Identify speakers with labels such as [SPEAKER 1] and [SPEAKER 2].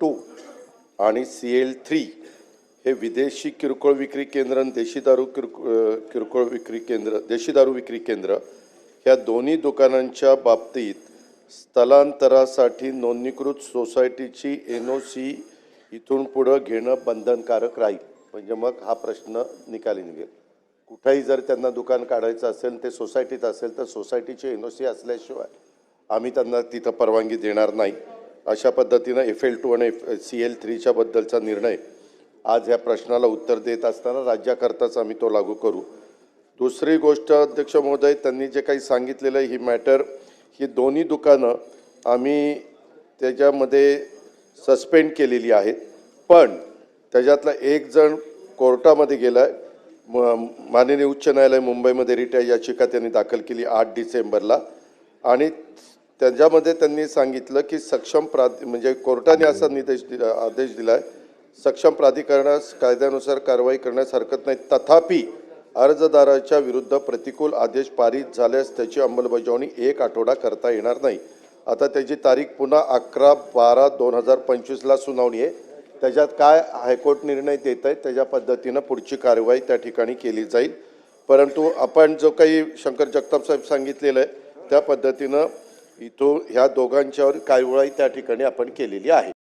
[SPEAKER 1] CL2 आणि CL3 हे विदेशी किरकोळ विक्री केंद्र आणि देशी दारू किरकोळ विक्री केंद्र, देशी दारू विक्री केंद्र ह्या दोन्ही दुकानांच्या बाबतीत स्थलांतरासाठी नोंदणीकृत सोसायटीची NOC इथून पुढे घेणं बंधनकारक राहील. म्हणजे मग हा प्रश्न निकाली निघेल. कुठेही जर त्यांना दुकान काढायचं असेल, ते सोसायटीत असेल तर सोसायटीची NOC असल्याशिवाय आम्ही त्यांना तिथं परवानगी देणार नाही. अशा पद्धतीनं FL2 आणि CL3च्या बद्दलचा निर्णय आज ह्या प्रश्नाला उत्तर देत असताना राज्याकरताच आम्ही तो लागू करू. दुसरी गोष्ट अध्यक्ष महोदय, त्यांनी जे काही सांगितलेलं ही मॅटर, ही दोन्ही दुकानं आम्ही त्याच्यामध्ये सस्पेंड केलेली आहेत. पण त्याच्यातला एक जण कोर्टामध्ये गेला आहे. माननीय उच्च न्यायालय मुंबईमध्ये रिट याचिका त्यांनी दाखल केली 8 डिसेंबरला. आणि त्याच्यामध्ये त्यांनी सांगितलं की सक्षम म्हणजे कोर्टाने असा आदेश दिला आहे, सक्षम प्राधिकरणास कायद्यानुसार कारवाई करण्यास हरकत नाही. तथापि अर्जदाराच्या विरुद्ध प्रतिकूल आदेश पारित झाल्यास त्याची अंमलबजावणी 1 आठवडा करता येणार नाही. आता त्याची तारीख पुन्हा 11/12/2025ला सुनावणी आहे. त्याच्यात काय हायकोर्ट निर्णय देत आहे त्याच्या पद्धतीनं पुढची कारवाई त्या ठिकाणी केली जाईल. परंतु आपण जो काही शंकर जगताप साहेब सांगितलेलं आहे त्या पद्धतीनं इथून ह्या दोघांच्यावर कारवाई त्या ठिकाणी आपण केलेली आहे.